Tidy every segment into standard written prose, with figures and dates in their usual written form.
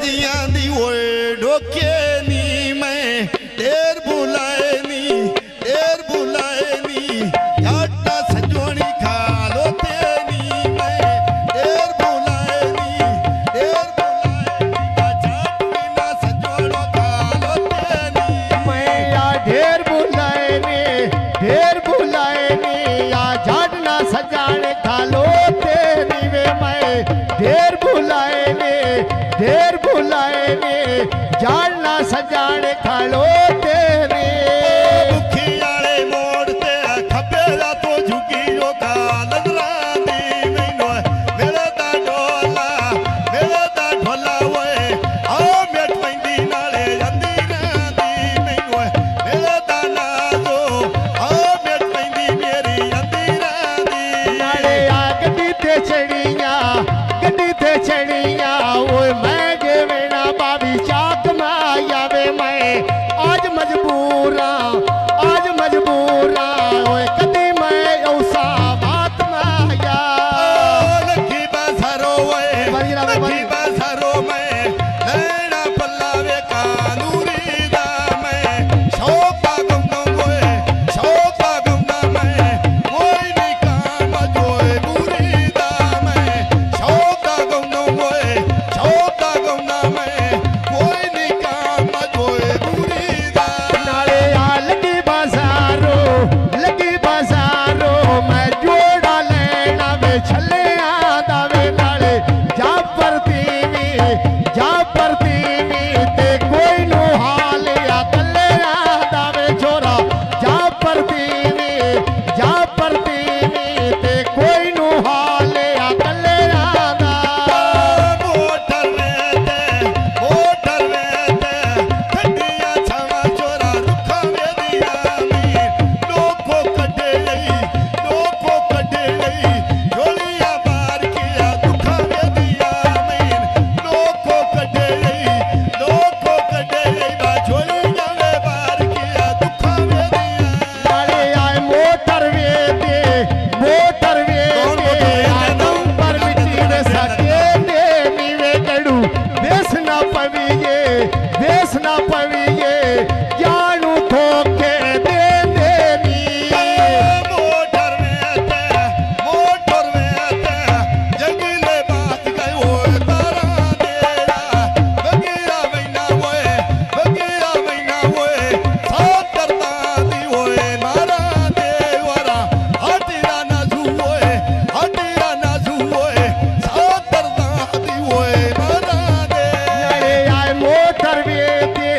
सजदियां दी ओए ढोके नी मैं ढेर बुलाए नी याटा सजोनी खालो तेनी मैं ढेर बुलाए नी जाट बिना सजोनो खालो तेनी मैं या ढेर बुलाए नी या जाट ना सजाने खालो तेरी वे मैं ढेर बुलाए नी जाट ना सजाने खालो तेरी मुखियाले मोड़ ते खपेला तो झुकी जो काल रांदी मैनो मेरा दा ढोला ओए आ मेट पैंदी नाले अंदी रांदी मैनो मेरा दा नाजो आ मेट पैंदी मेरी अंदी रांदी नाले आ गड्डी ते चढ़िया ओए मैं गेवेना बाबी चाक माया वे मैं आज मजबूरा ओए कदी मैं औसा बात माया लखी बाजारो ओए लखी बाजारो मैं नैना पल्लावे कानूरी दा मैं शोपा गुमना मैं कोई नहीं काम जोए बुरी दा मैं शोपा गुमना मैं कोई नहीं काम जोए बुरी दा नाले आ लगी बाजारो मैं जोड़ा लेना वे छले आदा वे नाले जा परतीवी ते कोई नो हाल या कले आदा वे छोरा जा परतीवी ते कोई नो हाल या कले आदा मोटर में ते खड्डियां छावा चोरा रुखा में दिया मीर लोको कटे लई झोलियां बार किया दुखा में दिया मीर लोको कटे लई बा झोलियां में बार किया दुखा में दिया नाले आए मोटर वे दे नंबर मिट्टी रे सके दे नीवे गड़ू देश ना पविए जानू ठोके दे नी मोटर में ते जंगले बात गए ओए तारा देरा बगिया महीना ओए साथ करता दी ओए मारा देवरा हटिया नाजू ओए साथ करता दी ओए मारा दे नाले आए मोटर वे दे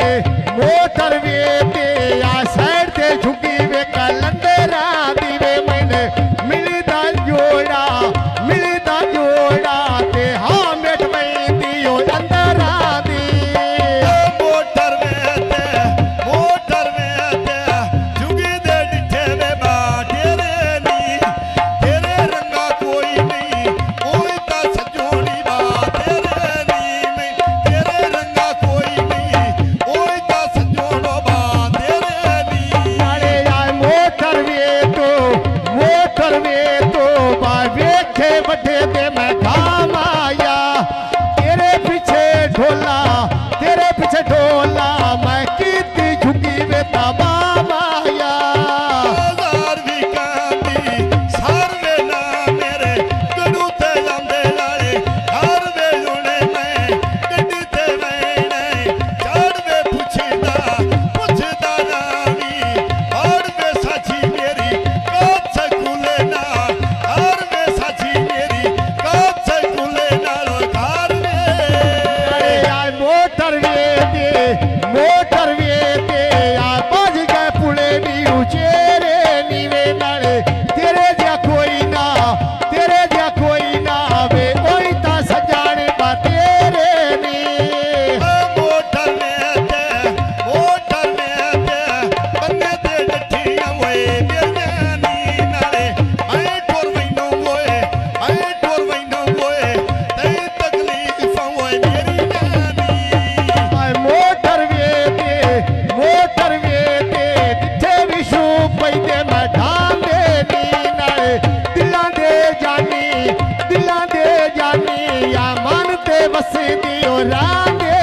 आ साइड ते झुकी वे कलंदरा दी वे मैंने मिलदा जोड़ा ते हाँ मेट पैंदी ओ अंदरा दी मोटर में ते जुगी दे डिठे में बाटेरे नी तेरे रंगा कोई नहीं कोई ता सजोनी बातेरे नी मैं तेरे रंगा कोई नहीं कोई ता सजोनो बातेरे नी नाले आए मोटर वे तो बा वेखे बड़े दे मैं काम आया तेरे पीछे ढोला मैं कीती झुकी वे तबा माया बाजार भी कांदी सारवे ना मेरे गड़ू ते जांदे लाले हारवे जुने मैं गड्डी ते वैने चाड़वे पुछदा नामी हारवे साची मेरी कात सकुले ना हारवे साची मेरी कात सकुले ना लो हारवे अरे यार मोटर वे दे आ बाज गए पुले नी उचेरे नीवे नाले तेरे जा कोई ना वे कोई ता सजाने बा तेरे नी मोटर में ते बन्ने ते डठियां ओए बेजानी नाले मैं टोर वैनो ओए तई तकलीफ ओए मेरी जानी मोटर वे दे दिठे विशु पैदे मैं ढाम दे नी नाले दिलां दे जानी या मन ते वसी दियो रांदे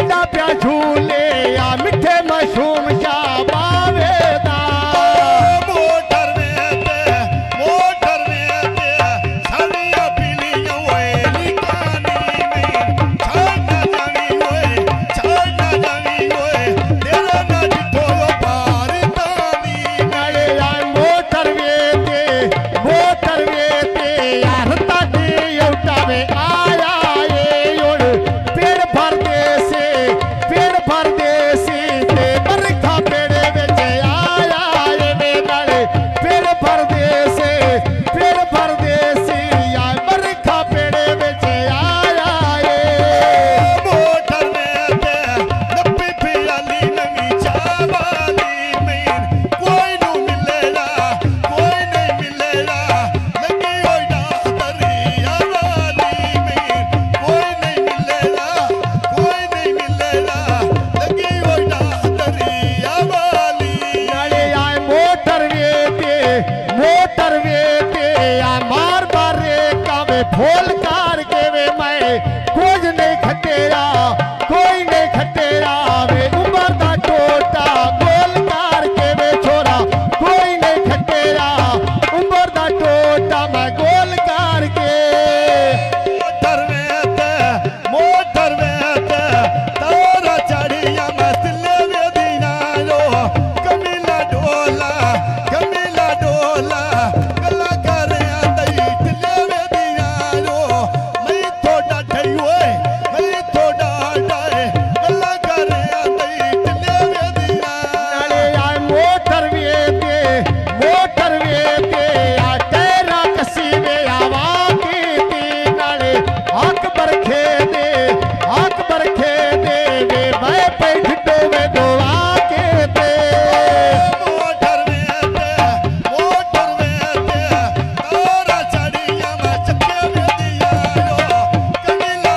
खेड़ा प्या झूले आ मिठे मशरूम शाबावे दा मोटर में ते साड़ियां पीलियां ओए निकानी में छाना जानी ओए तेरा ना जिठो पार तानी नाले आ मोटर वे ते यार ताडे उठावे आया ये उड़ पेड़ भर दे से ते बरखा पेड़े विच आया ये वे नाले पेड़ भर दे से या बरखा पेड़े विच आया ये मोटर में ते नब्बी पियाली नवी चावाली में कोई नहीं मिलेगा लगी होई डादरिया वाली में कोई नहीं मिलेगा लगी होई डादरिया वाली नाले आए मोटर वे ते आ मार बारे कावे फूल कार के वे मैं कोई नहीं खटेरा वे उमर दा टोटा गोल कार के वे छोरा कोई नहीं खटेरा उमर दा टोटा मैं गोल कार के मोटर में ते तारा चढ़िया मसले में दीना लो कमीला डोला गला करे आंदई तिले में दीना लो मैं थोड़ा ठई ओए गला करे आंदई तिले में दीना नाले आ मोटर वे ते आ तेरा कसी वे आवा कीती नाले अकबर खे दे वे मैं पे ढिडो वे दोआ के ते मोटर में ते तारा चढ़िया मैं चक्के में दिया लो कमीला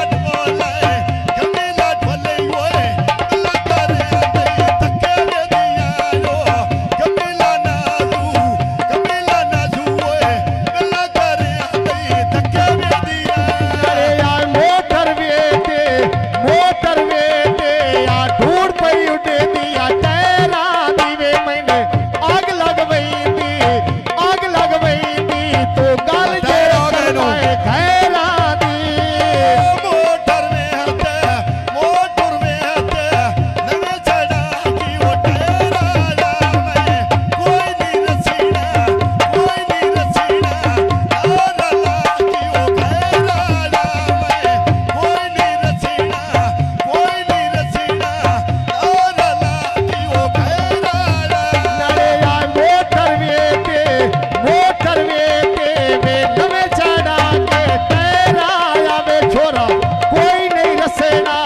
ढोले ओए गला करे आंदई धक्के में दिया लो कमीला नाजू ओए गला करे आंदई धक्के में दिया अरे यार मोटर वे ते आ ढूंढ पई उडे दिया तेरा दीवे मैंने आग लगवई दी तो गल जे करवाए खैरा दी मोटर में ते नवे चढ़ा की वो तेरा मैं कोई नहीं रसीना तारा ला की वो खैरा मैं कोई नहीं रसीना तारा ला की वो खैरा नाले यार मोटर वे ते वे नवे चढ़ा के तेरा आवे छोरा कोई नहीं रसेना